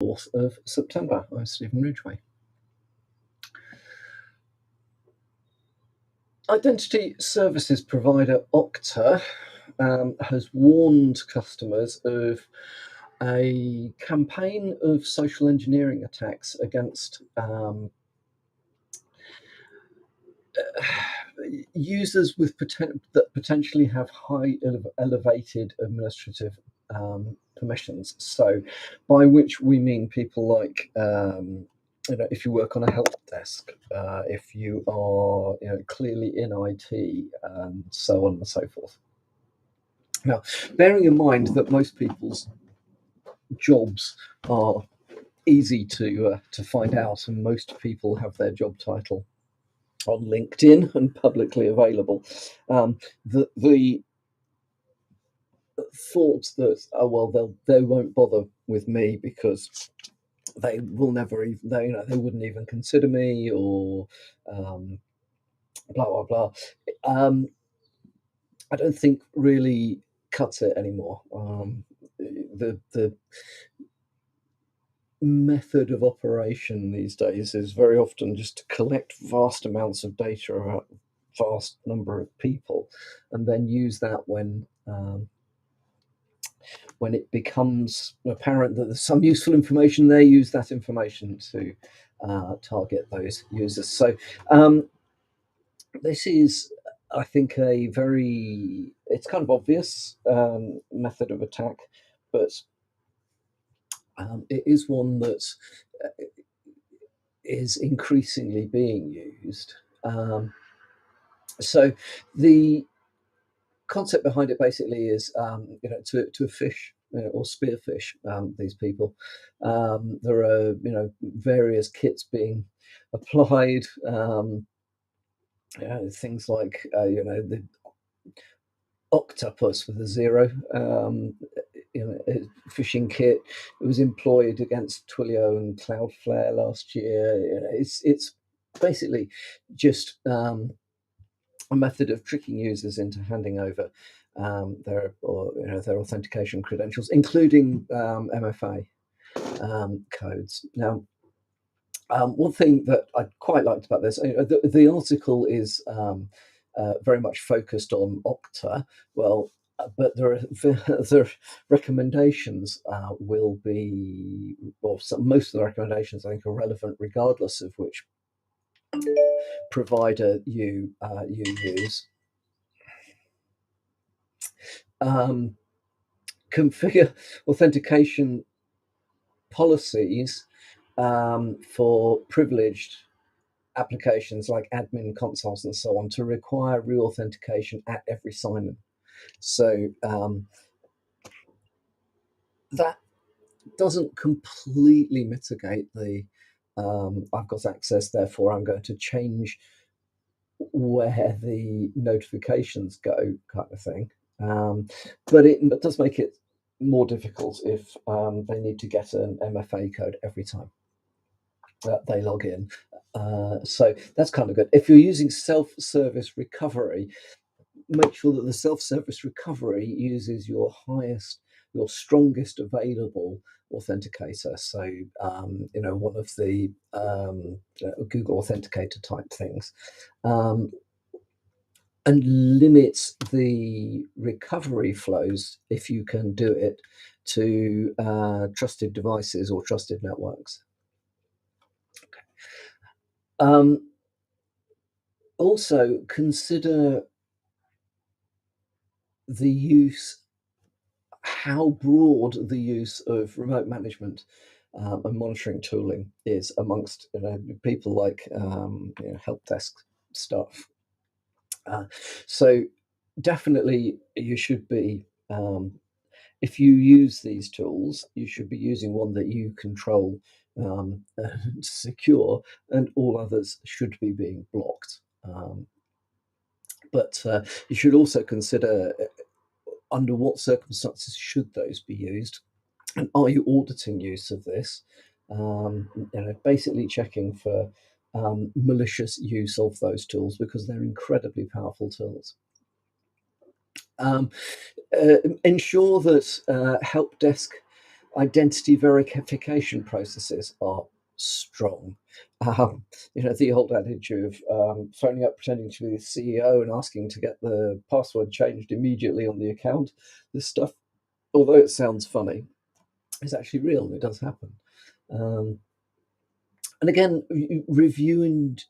4th of September. I'm Stephen Ridgway. Identity services provider Okta has warned customers of a campaign of social engineering attacks against users with that potentially have elevated administrative permissions. So, by which we mean people like if you work on a help desk, if you are clearly in IT, and so on and so forth. Now, bearing in mind that most people's jobs are easy to find out, and most people have their job title on LinkedIn and publicly available. The thought that they won't bother with me because they will never even they wouldn't even consider me, or blah blah blah. I don't think really cuts it anymore. The method of operation these days is very often just to collect vast amounts of data about vast number of people, and then use that when it becomes apparent that there's some useful information there, use that information to target those users. So this is, I think, it's kind of obvious method of attack, but it is one that is increasingly being used. So the concept behind it basically is, to fish or spearfish these people. There are various kits being applied. Things like the octopus with a zero. Phishing kit. It was employed against Twilio and Cloudflare last year. It's basically just a method of tricking users into handing over their authentication credentials, including MFA codes. Now, one thing that I quite liked about this, the article is very much focused on Okta. Well, but the recommendations will be, well, most of the recommendations I think are relevant regardless of which provider you use. Configure authentication policies for privileged applications like admin consoles and so on to require re-authentication at every sign-in. So that doesn't completely mitigate the I've got access, therefore I'm going to change where the notifications go kind of thing. But it does make it more difficult if they need to get an MFA code every time they log in. So that's kind of good. If you're using self-service recovery, make sure that the self-service recovery uses your strongest available authenticator. So, one of the Google Authenticator type things, and limits the recovery flows, if you can do it, to trusted devices or trusted networks. Also, consider how broad the use of remote management and monitoring tooling is amongst people like help desk staff. So definitely you should be, if you use these tools, you should be using one that you control secure, and all others should be being blocked. But you should also consider under what circumstances should those be used, and are you auditing use of this? Basically checking for malicious use of those tools, because they're incredibly powerful tools. Ensure that help desk Identity verification processes are strong. The old adage of phoning up pretending to be the CEO and asking to get the password changed immediately on the account. This stuff, although it sounds funny, is actually real and it does happen. Um, and again, review and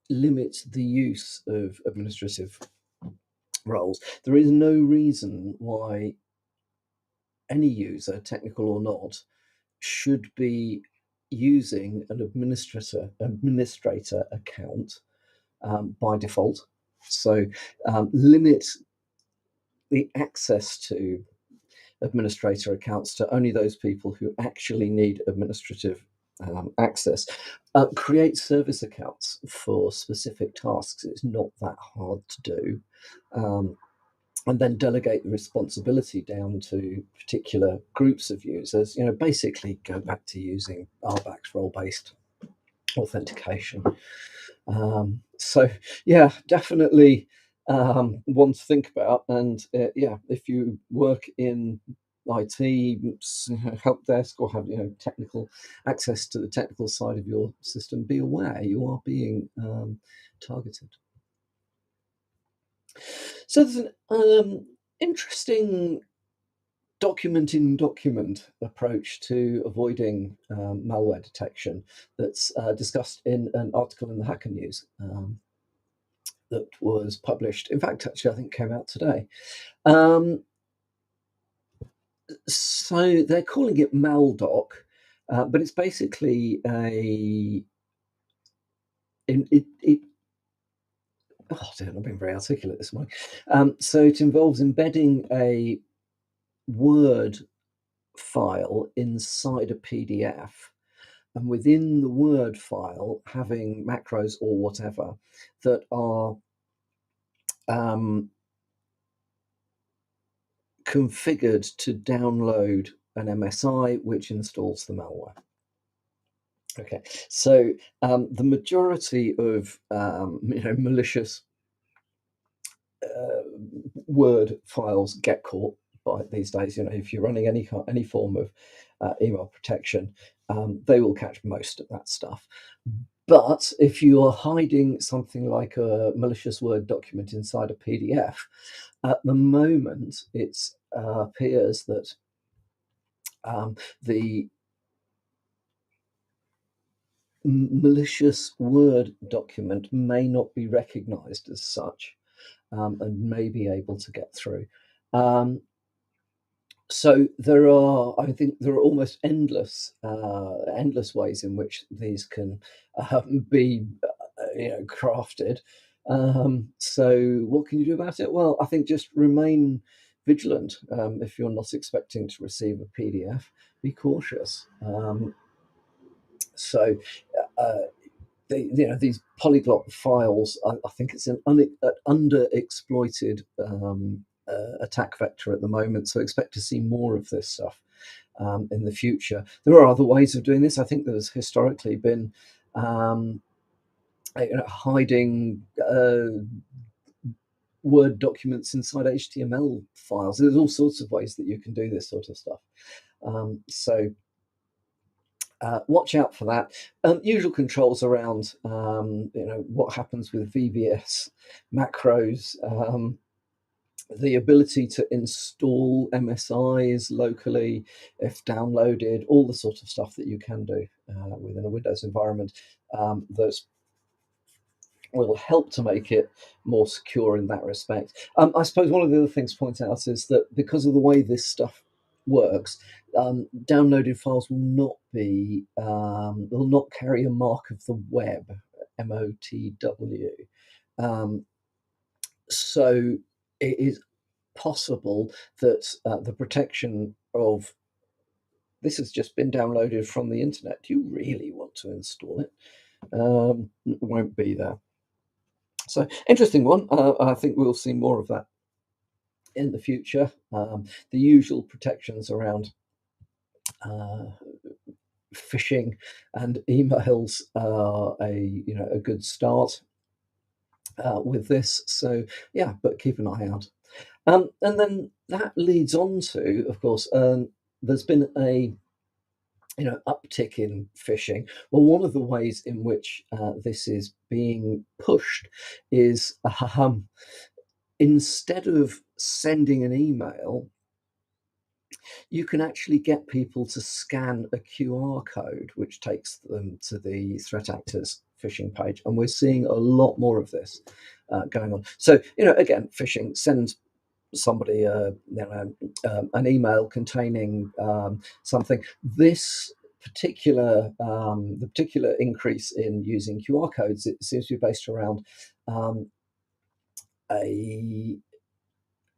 limit the use of administrative roles. There is no reason why any user, technical or not, should be using an administrator account by default. So limit the access to administrator accounts to only those people who actually need administrative access. Create service accounts for specific tasks. It's not that hard to do. And then delegate the responsibility down to particular groups of users. Basically go back to using RBAC's role-based authentication. So yeah, definitely one to think about. And yeah, if you work in IT, help desk, or have technical access to the technical side of your system, be aware you are being targeted. So there's an interesting document approach to avoiding malware detection that's discussed in an article in the Hacker News that was published. In fact, actually, I think came out today. So they're calling it Maldoc, but it's basically oh dear, I'm being very articulate this morning. So it involves embedding a Word file inside a PDF, and within the Word file having macros or whatever that are configured to download an MSI which installs the malware. Okay, so the majority of malicious Word files get caught by these days. If you're running any form of email protection, they will catch most of that stuff. But if you are hiding something like a malicious Word document inside a PDF, at the moment it appears that the malicious Word document may not be recognized as such, and may be able to get through. So I think there are almost endless ways in which these can be, crafted. So what can you do about it? Well, I think just remain vigilant. If you're not expecting to receive a PDF, be cautious. So these polyglot files, I think it's an underexploited attack vector at the moment. So expect to see more of this stuff in the future. There are other ways of doing this. I think there's historically been hiding Word documents inside HTML files. There's all sorts of ways that you can do this sort of stuff. So watch out for that. Usual controls around what happens with VBS macros, the ability to install MSIs locally if downloaded, all the sort of stuff that you can do within a Windows environment that will help to make it more secure in that respect. I suppose one of the other things to point out is that because of the way this stuff works, downloaded files will not carry a mark of the web, MOTW. So it is possible that the protection of this has just been downloaded from the internet. Do you really want to install it? Won't be there. So interesting one. I think we'll see more of that in the future. The usual protections around phishing and emails are a good start with this. So yeah, but keep an eye out. And then that leads on to, of course, there's been a uptick in phishing. Well, one of the ways in which this is being pushed is instead of sending an email, you can actually get people to scan a QR code, which takes them to the threat actor's phishing page. And we're seeing a lot more of this going on. So, again, phishing sends somebody an email containing something. This the particular increase in using QR codes, it seems to be based around a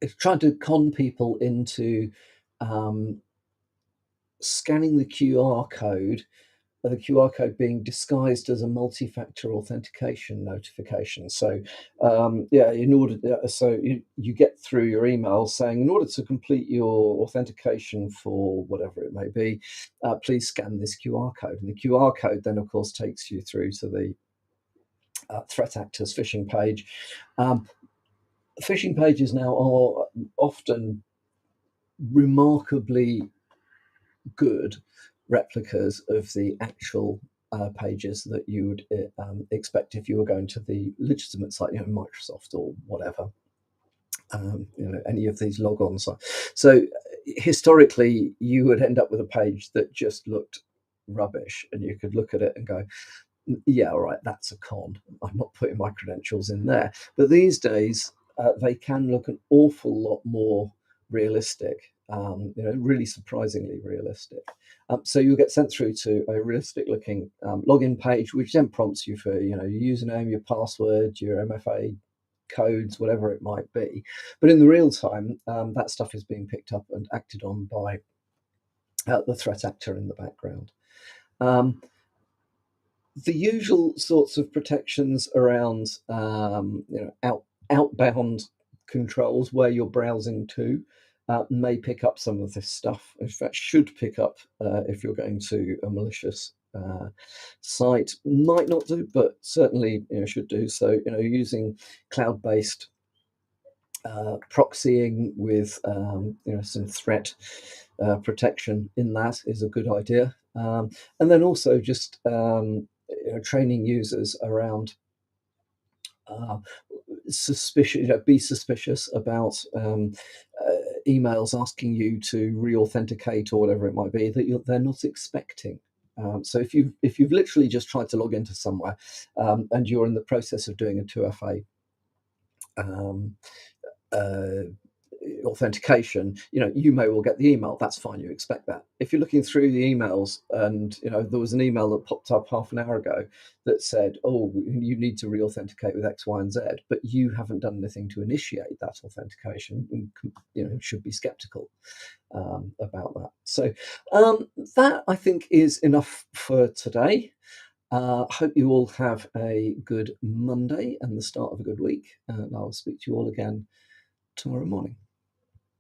it's trying to con people into um, scanning the QR code being disguised as a multi-factor authentication notification. So, in order, so you get through your email saying, in order to complete your authentication for whatever it may be, please scan this QR code. And the QR code then, of course, takes you through to the threat actor's phishing page. Phishing pages now are often remarkably good replicas of the actual pages that you would expect if you were going to the legitimate site, Microsoft or whatever, any of these logon sites. So historically, you would end up with a page that just looked rubbish, and you could look at it and go, yeah, all right, that's a con. I'm not putting my credentials in there. But these days, they can look an awful lot more realistic, really surprisingly realistic. So you'll get sent through to a realistic looking login page, which then prompts you for, your username, your password, your MFA codes, whatever it might be. But in the real time, that stuff is being picked up and acted on by the threat actor in the background. The usual sorts of protections around outbound controls where you're browsing to may pick up some of this stuff. In fact, should pick up if you're going to a malicious site. Might not do, but certainly should do. So using cloud-based proxying with some threat protection in that is a good idea. And then also just training users around suspicion. Be suspicious about emails asking you to re-authenticate or whatever it might be that they're not expecting. So if you've literally just tried to log into somewhere and you're in the process of doing a 2FA authentication, you may well get the email. That's fine. You expect that. If you're looking through the emails and there was an email that popped up half an hour ago that said, "Oh, you need to re-authenticate with X, Y, and Z," but you haven't done anything to initiate that authentication, should be skeptical about that. So that I think is enough for today. Hope you all have a good Monday and the start of a good week, and I'll speak to you all again tomorrow morning.